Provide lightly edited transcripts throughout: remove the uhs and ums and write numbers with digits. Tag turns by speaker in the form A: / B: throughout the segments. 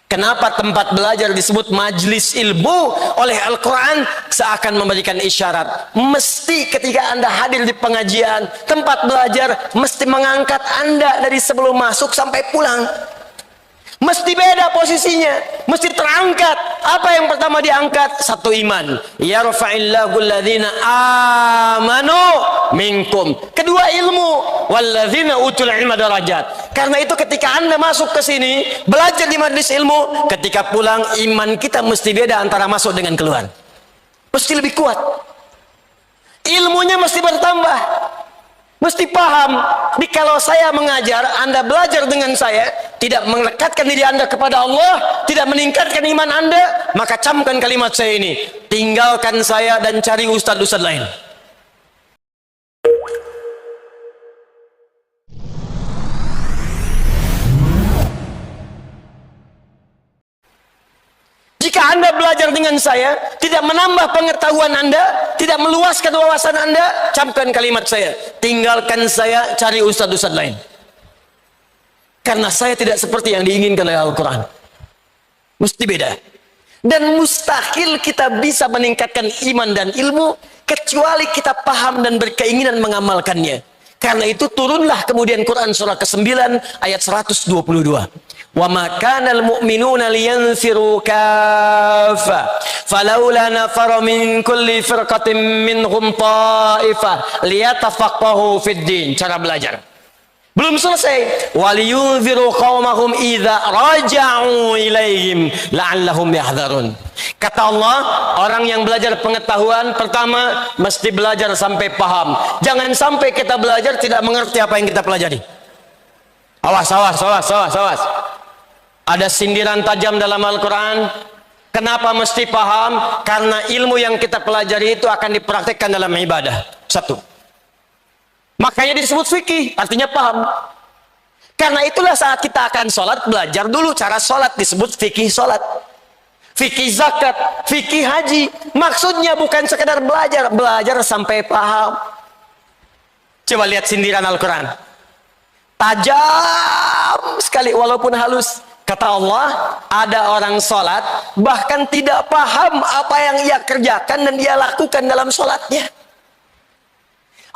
A: Kenapa tempat belajar disebut majlis ilmu oleh Al-Quran? Seakan memberikan isyarat, mesti ketika Anda hadir di pengajian, tempat belajar, mesti mengangkat Anda dari sebelum masuk sampai pulang. Mesti beda posisinya, mesti terangkat. Apa yang pertama diangkat? Satu, iman. Yarfa'illahu alladhina amanu minkum. Kedua, ilmu. Walladzina utul ilma darajat. Karena itu ketika Anda masuk ke sini, belajar di majlis ilmu, ketika pulang iman kita mesti beda antara masuk dengan keluar. Mesti lebih kuat. Ilmunya mesti bertambah. Mesti paham, kalau saya mengajar, Anda belajar dengan saya, tidak melekatkan diri Anda kepada Allah, tidak meningkatkan iman Anda, maka camkan kalimat saya ini, tinggalkan saya dan cari ustadz-ustadz lain. Jika Anda belajar dengan saya, tidak menambah pengetahuan Anda, tidak meluaskan wawasan Anda, camkan kalimat saya, tinggalkan saya, cari ustadz-ustadz lain. Karena saya tidak seperti yang diinginkan oleh Al-Quran. Mesti beda. Dan mustahil kita bisa meningkatkan iman dan ilmu kecuali kita paham dan berkeinginan mengamalkannya. Karena itu turunlah kemudian Quran surah ke-9 ayat 122. Wa ma kana al-mu'minuna liyanfiru kaffa falawla nafara min kulli firqatin minhum ta'ifah liyatafaqahu fid din. Cara belajar belum selesai. Waliyunziru qaumahum idza raja'u ilaihim la'allahum yahdharun. Kata Allah, orang yang belajar pengetahuan pertama mesti belajar sampai paham. Jangan sampai kita belajar tidak mengerti apa yang kita pelajari. Awas, awas, awas, awas, awas. Ada sindiran tajam dalam Al-Quran. Kenapa mesti paham? Karena ilmu yang kita pelajari itu akan dipraktekkan dalam ibadah. Satu. Makanya disebut fikih, artinya paham. Karena itulah saat kita akan sholat, belajar dulu cara sholat, disebut fikih sholat. Fikih zakat, fikih haji. Maksudnya bukan sekedar belajar, belajar sampai paham. Coba lihat sindiran Al-Quran. Tajam sekali walaupun halus. Kata Allah, ada orang sholat bahkan tidak paham apa yang ia kerjakan dan ia lakukan dalam sholatnya.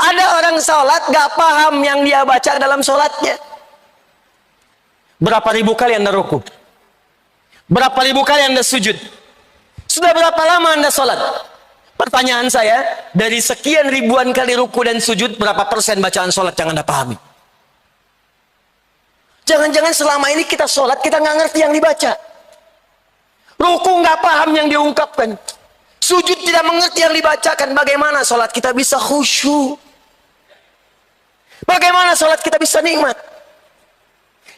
A: Ada orang sholat gak paham yang dia baca dalam sholatnya. Berapa ribu kali Anda ruku? Berapa ribu kali Anda sujud? Sudah berapa lama Anda sholat? Pertanyaan saya, dari sekian ribuan kali ruku dan sujud, berapa persen bacaan sholat yang Anda pahami? Jangan-jangan selama ini kita sholat, kita nggak ngerti yang dibaca. Ruku nggak paham yang diungkapkan. Sujud tidak mengerti yang dibacakan. Bagaimana sholat kita bisa khusyuk? Bagaimana sholat kita bisa nikmat?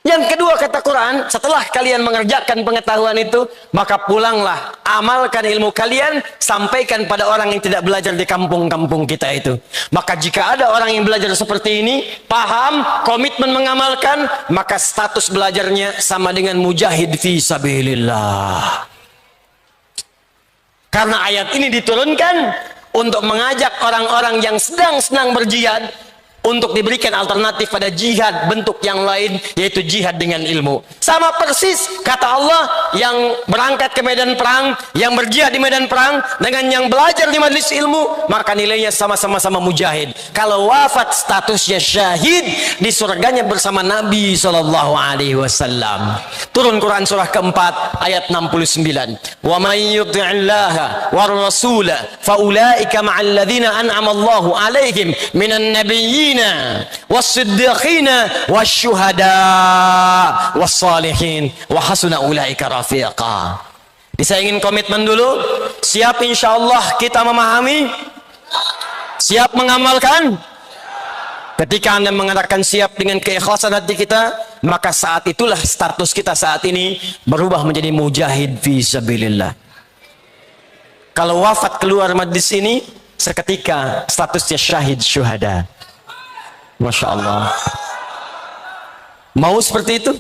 A: Yang kedua kata Quran, setelah kalian mengerjakan pengetahuan itu, maka pulanglah, amalkan ilmu kalian, sampaikan pada orang yang tidak belajar di kampung-kampung kita itu. Maka jika ada orang yang belajar seperti ini, paham, komitmen mengamalkan, maka status belajarnya sama dengan mujahid fi sabilillah. Karena ayat ini diturunkan untuk mengajak orang-orang yang sedang senang berjihad, untuk diberikan alternatif pada jihad bentuk yang lain, yaitu jihad dengan ilmu. Sama persis kata Allah, yang berangkat ke medan perang, yang berjihad di medan perang, dengan yang belajar di majelis ilmu, maka nilainya sama-sama mujahid. Kalau wafat statusnya syahid, di surganya bersama Nabi SAW. Turun Quran surah keempat ayat 69. Wa may yuti'illaha war rasula fa ulaika ma'al ladzina an'ama Allahu 'alaihim minan nabiyyin was-siddiqina wasyuhada was-salihin wa hasuna ulaika rafiqa. Saya ingin komitmen dulu. Siap insyaallah kita memahami? Siap mengamalkan? Ketika Anda mengatakan siap dengan keikhlasan hati kita, maka saat itulah status kita saat ini berubah menjadi mujahid fi sabilillah. Kalau wafat keluar majlis ini, seketika statusnya syahid syuhada. Masya Allah. Mau seperti itu?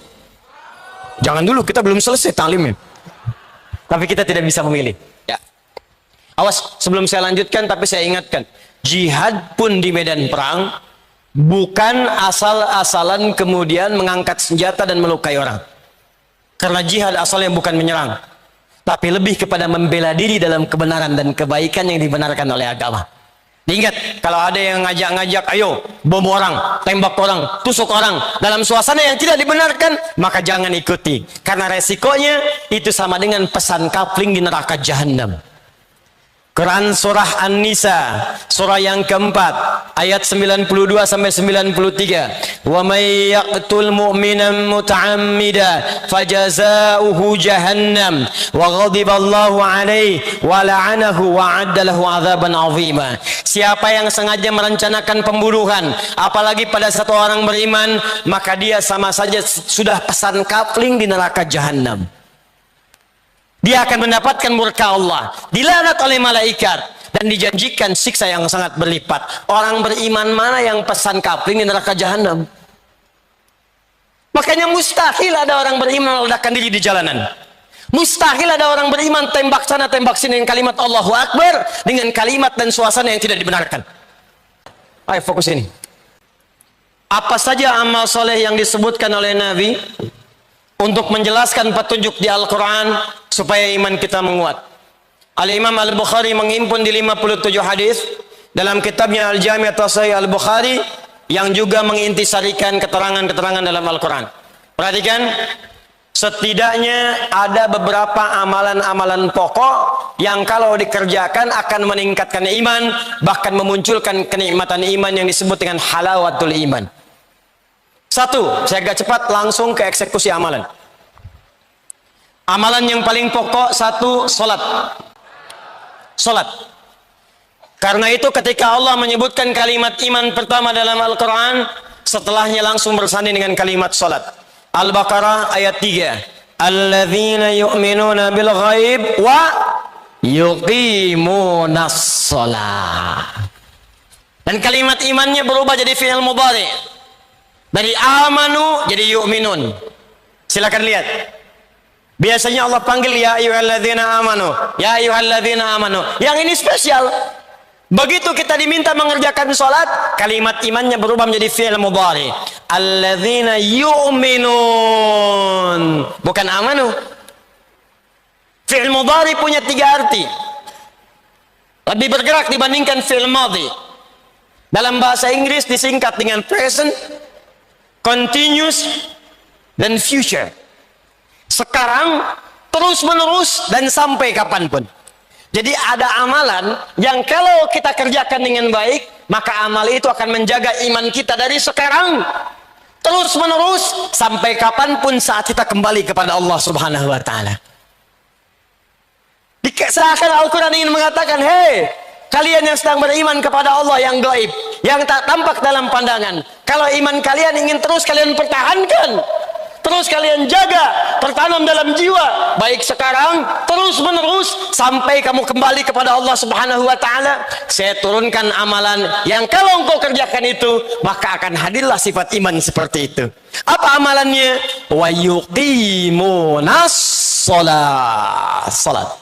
A: Jangan dulu, kita belum selesai taklimnya. Tapi kita tidak bisa memilih. Ya. Awas, sebelum saya lanjutkan, tapi saya ingatkan, jihad pun di medan perang bukan asal-asalan kemudian mengangkat senjata dan melukai orang. Karena jihad asalnya bukan menyerang, tapi lebih kepada membela diri dalam kebenaran dan kebaikan yang dibenarkan oleh agama. Diingat, kalau ada yang ngajak-ngajak, ayo bom orang, tembak orang, tusuk orang dalam suasana yang tidak dibenarkan, maka jangan ikuti. Karena resikonya itu sama dengan pesan kapling di neraka jahanam. Quran surah An-Nisa surah yang keempat ayat 92 sampai 93. Wa may yaqtul mu'minan muta'ammida fajazauhu jahannam wa ghadiballahu alaihi wa la'anahu wa 'adda lahu 'adzaban 'azima. Siapa yang sengaja merencanakan pembunuhan apalagi pada satu orang beriman, maka dia sama saja sudah pesan kapling di neraka jahanam. Dia akan mendapatkan murka Allah, dilaknat oleh malaikat, dan dijanjikan siksa yang sangat berlipat. Orang beriman mana yang pesan kapling di neraka jahanam? Makanya mustahil ada orang beriman meledakkan diri di jalanan. Mustahil ada orang beriman tembak sana tembak sini dengan kalimat Allahu Akbar, dengan kalimat dan suasana yang tidak dibenarkan. Ayo fokus ini. Apa saja amal soleh yang disebutkan oleh Nabi untuk menjelaskan petunjuk di Al-Quran supaya iman kita menguat. Al-Imam Al-Bukhari menghimpun di 57 hadis dalam kitabnya Al-Jami' At-Sahih Al-Bukhari yang juga mengintisarikan keterangan-keterangan dalam Al-Quran. Perhatikan, setidaknya ada beberapa amalan-amalan pokok yang kalau dikerjakan akan meningkatkan iman, bahkan memunculkan kenikmatan iman yang disebut dengan halawatul iman. Satu, saya agak cepat langsung ke eksekusi amalan. Amalan yang paling pokok satu, salat. Salat. Karena itu ketika Allah menyebutkan kalimat iman pertama dalam Al-Quran, setelahnya langsung bersanding dengan kalimat salat. Al-Baqarah ayat 3. Alladzina yu'minuna bil ghaib wa yuqimunas shalah. Dan kalimat imannya berubah jadi fi'il mudhari. Dari amanu jadi yu'minun. Silakan lihat. Biasanya Allah panggil ya ayyuhalladzina amanu, ya ayyuhalladzina amanu. Yang ini spesial. Begitu kita diminta mengerjakan salat, kalimat imannya berubah menjadi fi'il mudhari. Alladzina yu'minun, bukan amanu. Fi'il mudhari punya 3 arti. Lebih bergerak dibandingkan fi'il madhi. Dalam bahasa Inggris disingkat dengan present, continuous, dan future. Sekarang, terus menerus, dan sampai kapanpun. Jadi ada amalan yang kalau kita kerjakan dengan baik, maka amal itu akan menjaga iman kita dari sekarang terus menerus sampai kapanpun saat kita kembali kepada Allah Subhanahu wa Ta'ala. Seakan Al-Quran ingin mengatakan, hei kalian yang sedang beriman kepada Allah yang gaib, yang tak tampak dalam pandangan, kalau iman kalian ingin terus kalian pertahankan, terus kalian jaga, tertanam dalam jiwa, baik sekarang, terus menerus, sampai kamu kembali kepada Allah Subhanahu wa Ta'ala, saya turunkan amalan yang kalau engkau kerjakan itu, maka akan hadirlah sifat iman seperti itu. Apa amalannya? Wa yuqimunas shalah. Salat.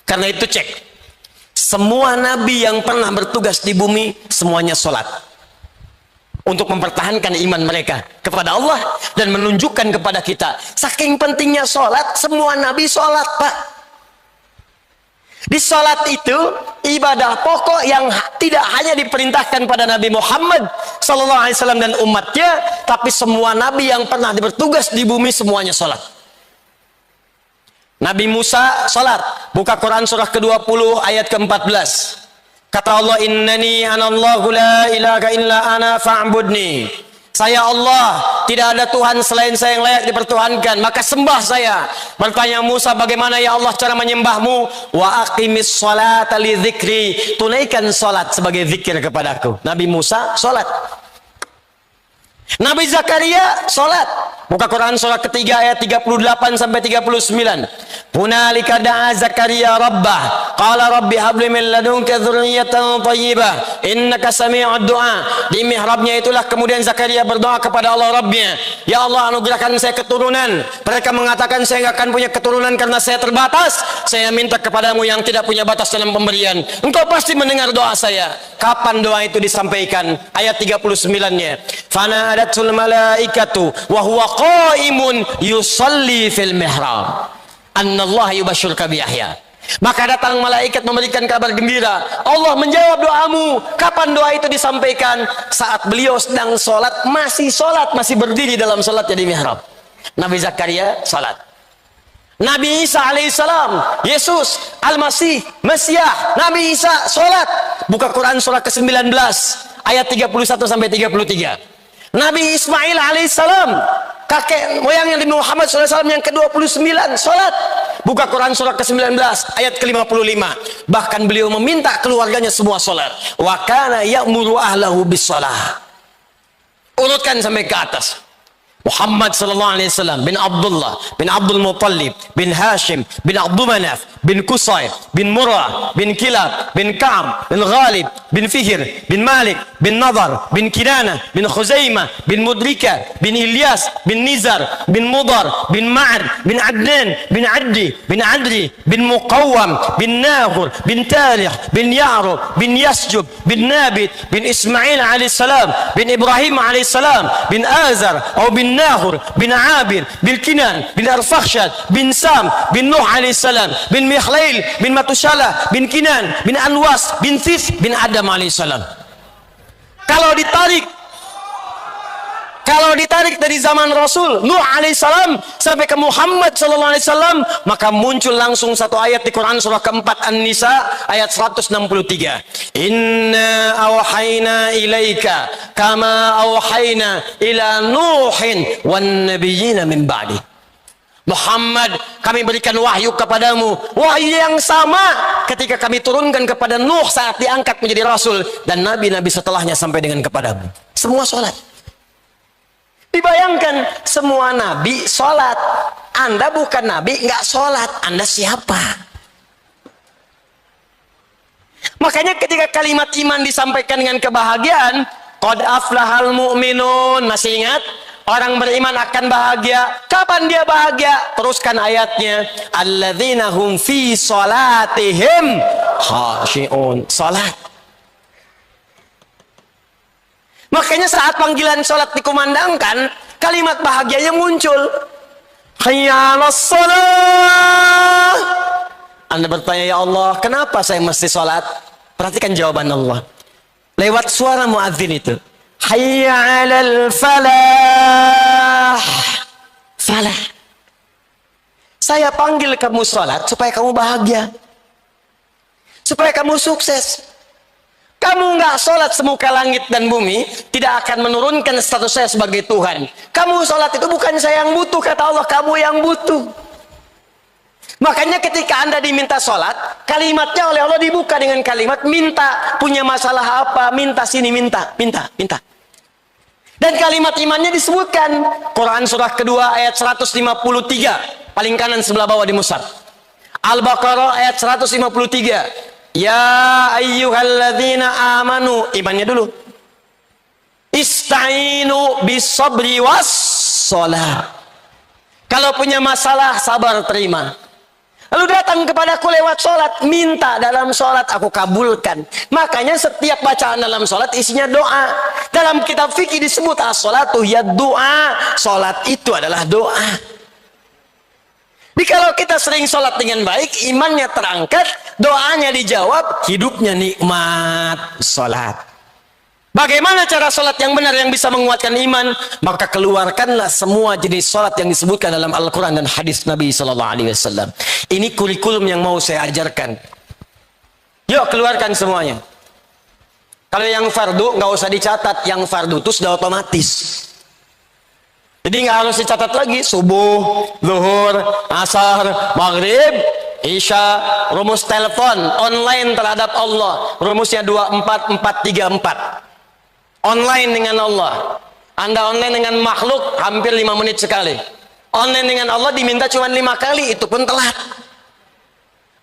A: Karena itu cek. Semua nabi yang pernah bertugas di bumi, semuanya sholat. Untuk mempertahankan iman mereka kepada Allah dan menunjukkan kepada kita. Saking pentingnya sholat, semua nabi sholat, Pak. Di sholat itu, ibadah pokok yang tidak hanya diperintahkan pada Nabi Muhammad SAW dan umatnya, tapi semua nabi yang pernah bertugas di bumi, semuanya sholat. Nabi Musa salat. Buka Quran surah ke-20 ayat ke-14. Kata Allah, innani anallahu la ilaha illa ana fa'budni. Saya Allah, tidak ada Tuhan selain saya yang layak dipertuhankan, maka sembah saya. Bertanya Musa, bagaimana ya Allah cara menyembahmu? Wa aqimis sholata li dzikri. Tunaikan salat sebagai zikir kepadaku. Nabi Musa salat. Nabi Zakaria salat. Buka Quran surah ketiga ayat 38 sampai 39. Hunalika da'a Zakaria rabbah qala rabbi habli min ladunka dzurriyyatan thayyibah innaka sami'ud du'a. Di mihrabnya itulah kemudian Zakaria berdoa kepada Allah Rabbnya, ya Allah anugerahkan saya keturunan. Mereka mengatakan saya enggak akan punya keturunan karena saya terbatas. Saya minta kepadamu yang tidak punya batas dalam pemberian, engkau pasti mendengar doa saya. Kapan doa itu disampaikan? Ayat 39-nya, fanadatul malaikatu wa huwa qaimun yusalli fil mihrab annallaha yubashshiruka bi Yahya. Maka datang malaikat memberikan kabar gembira, Allah menjawab doamu. Kapan doa itu disampaikan? Saat beliau sedang sholat, masih berdiri dalam sholatnya di mihrab. Nabi Zakaria sholat. Nabi Isa alaihissalam, Yesus Al-Masih, Mesiah, Nabi Isa sholat. Buka Quran surah ke-19 ayat 31 sampai 33. Nabi Ismail alaihissalam, kakek moyang yang Nabi Muhammad SAW yang ke-29 sholat. Buka Quran surah ke-19 ayat ke-55. Bahkan beliau meminta keluarganya semua sholat. Wa kana ya'muru ahlahu bis shalah. Urutkan sampai ke atas. Muhammad sallallahu alaihi wasallam bin Abdullah bin Abdul Muttalib bin Hashim bin Abdul Manaf bin Qusay bin Murrah bin Kilab bin Ka'ab bin Ghalib bin Fihr bin Malik bin Nadar bin Kinana bin Khuzaimah bin Mudrika bin Ilyas bin Nizar bin Mudar bin Ma'ad bin Adnan bin Addi bin Adri bin Muqawwam bin Nahur bin Talih bin Ya'rub bin Yasjub bin Nabit bin Ismail alaihissalam bin Ibrahim alaihissalam bin Azar atau bin Nahur bin Abir bin Kinan bin Arfakhshad bin Sam bin Nuh alaihissalam bin Mikhlail bin Matushalah bin Kinan bin Anwas bin This bin Adam alaihissalam. Kalau ditarik dari zaman Rasul Nuh alaihissalam sampai ke Muhammad sallallahu alaihi wasallam, maka muncul langsung satu ayat di Quran surah keempat An-Nisa ayat 163. Inna awhayna ilaika kama awhayna ila Nuhin wan nabiyina min ba'di. Muhammad, kami berikan wahyu kepadamu, wahyu yang sama ketika kami turunkan kepada Nuh saat diangkat menjadi Rasul dan nabi-nabi setelahnya sampai dengan kepadamu. Semua sholat. Dibayangkan semua nabi sholat, Anda bukan nabi nggak sholat, Anda siapa? Makanya ketika kalimat iman disampaikan dengan kebahagiaan, qad aflahal mu'minun, masih ingat? Orang beriman akan bahagia. Kapan dia bahagia? Teruskan ayatnya, alladzina hum fi sholatihim khashi'un. Sholat. Makanya saat panggilan sholat dikumandangkan, kalimat bahagianya muncul. Hayya 'alas shalah. Anda bertanya, ya Allah, kenapa saya mesti sholat? Perhatikan jawaban Allah. Lewat suara muadzin itu. Hayya 'alal falah. Falah. Saya panggil kamu sholat supaya kamu bahagia. Supaya kamu sukses. Kamu nggak sholat semuka langit dan bumi, tidak akan menurunkan status saya sebagai Tuhan. Kamu sholat itu bukan saya yang butuh, kata Allah, kamu yang butuh. Makanya ketika Anda diminta sholat, kalimatnya oleh Allah dibuka dengan kalimat minta. Punya masalah apa? Minta sini, minta. Dan kalimat imannya disebutkan. Quran surah kedua ayat 153. Paling kanan sebelah bawah di mushaf. Al-Baqarah ayat 153. Ya ayyuhalladzina amanu, imannya dulu. Ista'inu bisabri was sholat. Kalau punya masalah, sabar terima. Lalu datang kepadaku lewat sholat, minta dalam sholat, aku kabulkan. Makanya setiap bacaan dalam sholat isinya doa. Dalam kitab fikih disebut as-sholatu ya doa. Sholat itu adalah doa. Jadi kalau kita sering sholat dengan baik, imannya terangkat, doanya dijawab, hidupnya nikmat. Sholat. Bagaimana cara sholat yang benar yang bisa menguatkan iman? Maka keluarkanlah semua jenis sholat yang disebutkan dalam Al-Quran dan hadis Nabi SAW. Ini kurikulum yang mau saya ajarkan. Yuk keluarkan semuanya. Kalau yang fardu nggak usah dicatat, yang fardu itu sudah otomatis. Jadi nggak harus dicatat lagi. Subuh, zuhur, asar, maghrib, isya, rumus telepon online terhadap Allah. Rumusnya 24434. Online dengan Allah. Anda online dengan makhluk hampir 5 menit sekali. Online dengan Allah diminta cuma 5 kali, itu pun telat.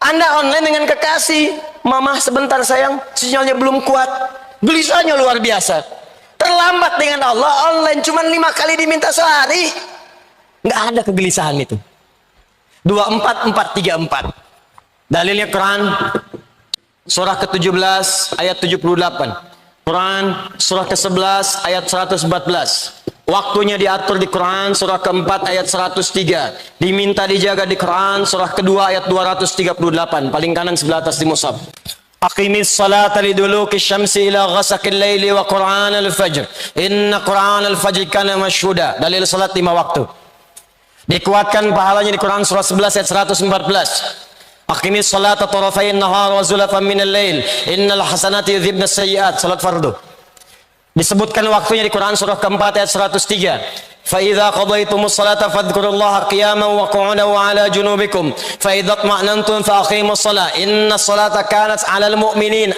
A: Anda online dengan kekasih, mama sebentar sayang, sinyalnya belum kuat, gelisahnya luar biasa. Terlambat dengan Allah, online cuma 5 kali diminta sehari, nggak ada kegelisahan itu. 24434. Dalilnya Quran surah ke-17 ayat 78. Quran surah ke-11 ayat 114. Waktunya diatur di Quran surah ke-4 ayat 103. Diminta dijaga di Quran surah kedua ayat 238. Paling kanan sebelah atas di mushaf. Aqimis salata liduluki syamsi ila ghasaqil laili wa Qur'an al-fajr. Inna Qur'an al-fajr kana mashhuda. Dalil salat 5 waktu. Dikuatkan pahalanya di Quran surah 11 ayat 114. Aqimis salata tarafayn nahar wa zulafan minal lail. Innal hasanati yudhibna sayyi'at. Salat fardu. Disebutkan waktunya di Quran surah keempat ayat 103. Fa idza qadaytumus salata fadhkurullaha qiyaman wa qu'udan wa 'ala junubikum fa idza tma'nantum fa aqimus shalah innas salata kanat 'alal mu'minin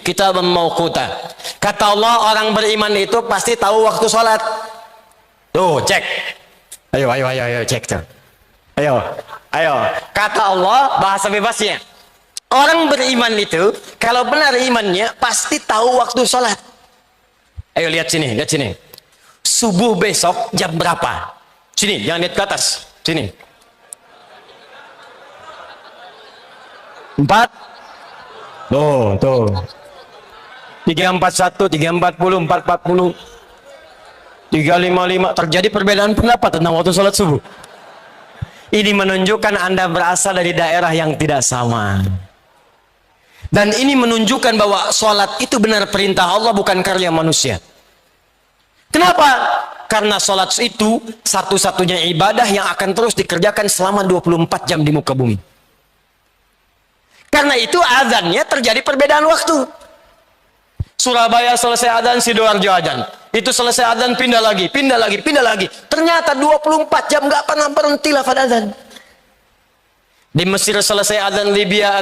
A: kitaban mawquta. Kata Allah, orang beriman itu pasti tahu waktu salat. Tuh, cek. Ayo cek tuh. Ayo. Kata Allah, bahasa bebasnya, orang beriman itu kalau benar imannya pasti tahu waktu sholat. Ayo lihat sini. Subuh besok jam berapa? Sini, jangan lihat ke atas. Sini. 4. Tuh. 341, 340, 440, 355. Terjadi perbedaan pendapat tentang waktu sholat subuh. Ini menunjukkan Anda berasal dari daerah yang tidak sama. Dan ini menunjukkan bahwa sholat itu benar perintah Allah, bukan karya manusia. Kenapa? Karena sholat itu satu-satunya ibadah yang akan terus dikerjakan selama 24 jam di muka bumi. Karena itu azannya terjadi perbedaan waktu. Surabaya selesai adzan, Sidoarjo adzan. Itu selesai adzan, pindah lagi. Ternyata 24 jam nggak pernah berhenti lafaz adzan. Di Mesir selesai adzan, Libya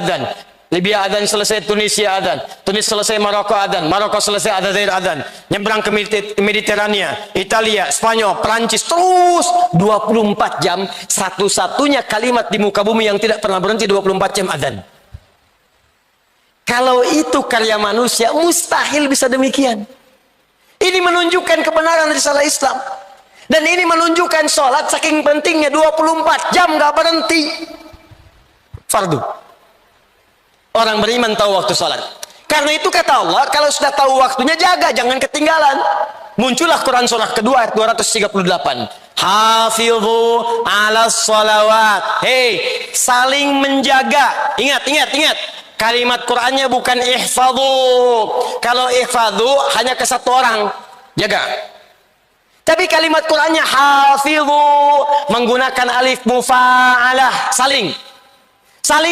A: adzan selesai, Tunisia adzan. Tunis selesai, Maroko adzan. Maroko selesai, Aljazair adzan. Nyebrang ke Mediterania, Italia, Spanyol, Prancis, terus 24 jam. Satu-satunya kalimat di muka bumi yang tidak pernah berhenti 24 jam adzan. Kalau itu karya manusia, mustahil bisa demikian. Ini menunjukkan kebenaran risalah Islam. Dan ini menunjukkan sholat saking pentingnya 24 jam gak berhenti. Fardu. Orang beriman tahu waktu sholat. Karena itu kata Allah, kalau sudah tahu waktunya jaga, jangan ketinggalan. Muncullah Quran surah kedua ayat 238. Hafidhu ala sholawat. Hei, saling menjaga. Ingat. Kalimat Qur'annya bukan ihfadhu. Kalau ihfadhu hanya ke satu orang, jaga. Tapi kalimat Qur'annya hafidhu, menggunakan alif mufa'alah, saling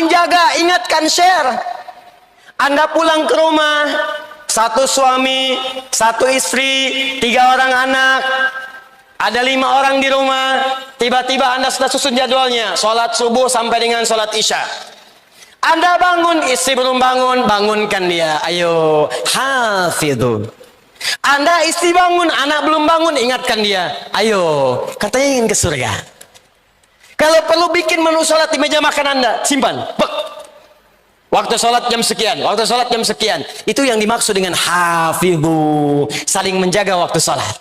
A: jaga, ingatkan, share. Anda pulang ke rumah, satu suami, satu istri, 3 orang anak, ada 5 orang di rumah. Tiba-tiba Anda sudah susun jadwalnya, sholat subuh sampai dengan sholat isya. Anda bangun, istri belum bangun, bangunkan dia. Ayo, hafidhu. Anda istri bangun, anak belum bangun, ingatkan dia. Ayo, katanya ingin ke surga. Kalau perlu bikin menu sholat di meja makan Anda, simpan. Waktu sholat jam sekian. Itu yang dimaksud dengan hafidhu, saling menjaga waktu sholat.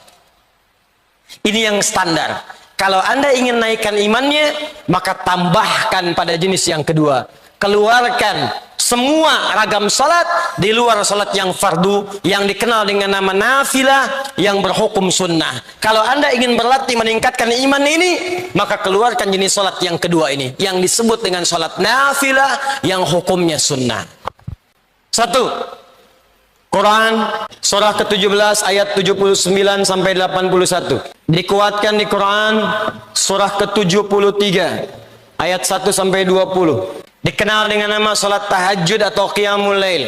A: Ini yang standar. Kalau Anda ingin naikkan imannya, maka tambahkan pada jenis yang kedua. Keluarkan semua ragam salat di luar salat yang fardu, yang dikenal dengan nama nafilah, yang berhukum sunnah. Kalau Anda ingin berlatih meningkatkan iman ini, maka keluarkan jenis salat yang kedua ini, yang disebut dengan salat nafilah, yang hukumnya sunnah. 1. Quran surah ke-17 ayat 79 sampai 81. Dikuatkan di Quran surah ke-73 ayat 1 sampai 20. Dikenal dengan nama salat tahajud atau qiyamul lail.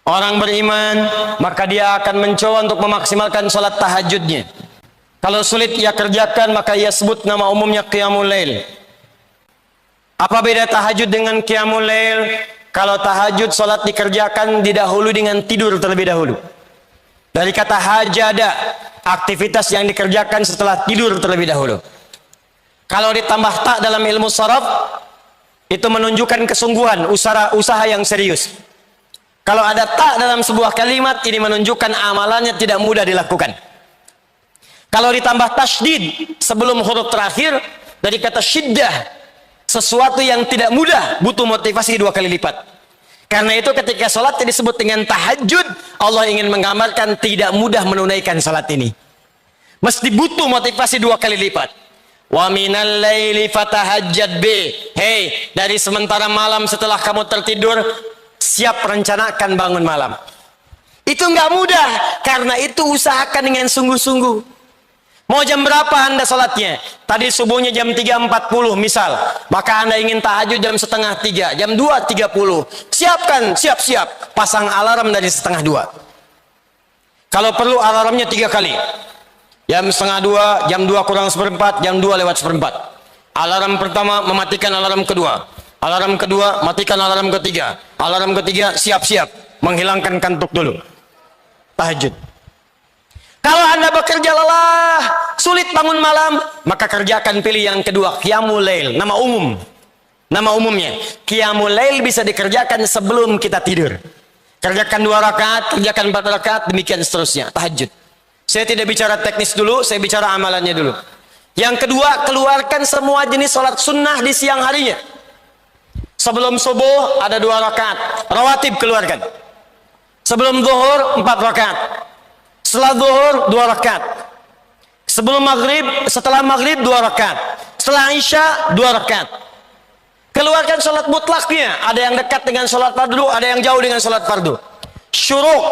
A: Orang beriman, maka dia akan mencoba untuk memaksimalkan salat tahajudnya. Kalau sulit ia kerjakan, maka ia sebut nama umumnya qiyamul lail. Apa beda tahajud dengan qiyamul lail? Kalau tahajud, salat dikerjakan didahului dengan tidur terlebih dahulu. Dari kata hajada, aktivitas yang dikerjakan setelah tidur terlebih dahulu. Kalau ditambah tak dalam ilmu sharaf, itu menunjukkan kesungguhan, usaha yang serius. Kalau ada tak dalam sebuah kalimat, ini menunjukkan amalannya tidak mudah dilakukan. Kalau ditambah tasydid sebelum huruf terakhir, dari kata syiddah, sesuatu yang tidak mudah, butuh motivasi 2 kali lipat. Karena itu ketika sholat disebut dengan tahajud, Allah ingin menggambarkan tidak mudah menunaikan sholat ini. Mesti butuh motivasi 2 kali lipat. Wa minal laili fatahajjad bi. Hei, dari sementara malam setelah kamu tertidur, siap rencanakan bangun malam. Itu nggak mudah, karena itu usahakan dengan sungguh-sungguh. Mau jam berapa Anda sholatnya? Tadi subuhnya jam 3.40 misal, maka Anda ingin tahajud jam 2:30, jam 2.30. Siapkan, siap-siap, pasang alarm dari 1:30. Kalau perlu alarmnya 3 kali. Jam 1:30, jam 2:04, jam 2:04. Alarm pertama mematikan alarm kedua. Alarm kedua matikan alarm ketiga. Alarm ketiga siap-siap menghilangkan kantuk dulu. Tahajud. Kalau Anda bekerja lelah, sulit bangun malam, maka kerjakan pilih yang kedua, qiyamul lail. Nama umum. Nama umumnya. Qiyamul lail bisa dikerjakan sebelum kita tidur. Kerjakan 2 rakaat, kerjakan 4 rakaat, demikian seterusnya. Tahajud. Saya tidak bicara teknis dulu, saya bicara amalannya dulu. Yang kedua, keluarkan semua jenis sholat sunnah di siang harinya. Sebelum subuh ada 2 rakaat, rawatib keluarkan. Sebelum zuhur 4 rakaat. Setelah zuhur 2 rakaat. Sebelum maghrib, setelah maghrib 2 rakaat. Setelah isya 2 rakaat. Keluarkan sholat mutlaknya. Ada yang dekat dengan sholat fardu, ada yang jauh dengan sholat fardu. Syuruk,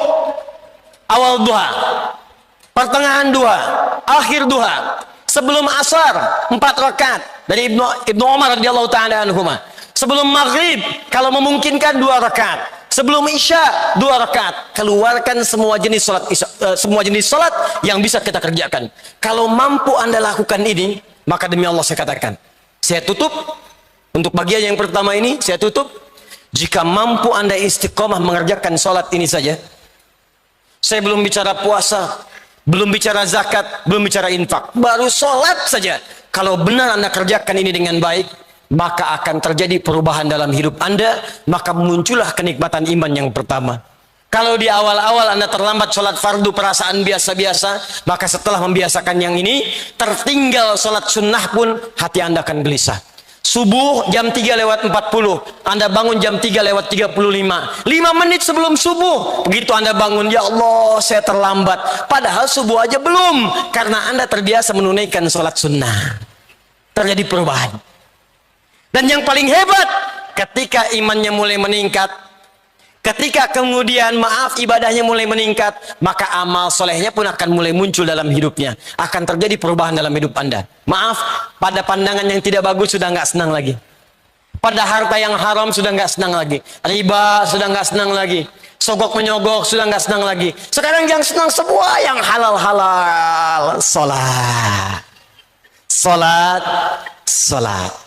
A: awal duha, pertengahan duha, akhir duha. Sebelum asar 4 rakaat dari Ibnu Umar radhiyallahu taala anhuma. Sebelum maghrib kalau memungkinkan 2 rakaat. Sebelum isya 2 rakaat. Keluarkan semua jenis salat yang bisa kita kerjakan. Kalau mampu Anda lakukan ini, maka demi Allah saya katakan, saya tutup untuk bagian yang pertama ini, saya tutup. Jika mampu Anda istiqomah mengerjakan salat ini saja, saya belum bicara puasa, belum bicara zakat, belum bicara infak, baru salat saja. Kalau benar Anda kerjakan ini dengan baik, maka akan terjadi perubahan dalam hidup Anda, maka muncullah kenikmatan iman yang pertama. Kalau di awal-awal Anda terlambat sholat fardu perasaan biasa-biasa, maka setelah membiasakan yang ini, tertinggal sholat sunnah pun hati Anda akan gelisah. Subuh jam 3:40, Anda bangun jam 3:35, 5 menit sebelum subuh, begitu Anda bangun, ya Allah saya terlambat, padahal subuh aja belum, karena Anda terbiasa menunaikan sholat sunnah. Terjadi perubahan. Dan yang paling hebat, ketika imannya mulai meningkat, ketika kemudian ibadahnya mulai meningkat, maka amal solehnya pun akan mulai muncul dalam hidupnya. Akan terjadi perubahan dalam hidup Anda. Maaf, pada pandangan yang tidak bagus sudah nggak senang lagi. Pada harta yang haram sudah nggak senang lagi. Riba sudah nggak senang lagi. Sogok menyogok sudah nggak senang lagi. Sekarang yang senang semua yang halal-halal. Salat. Salat. Salat.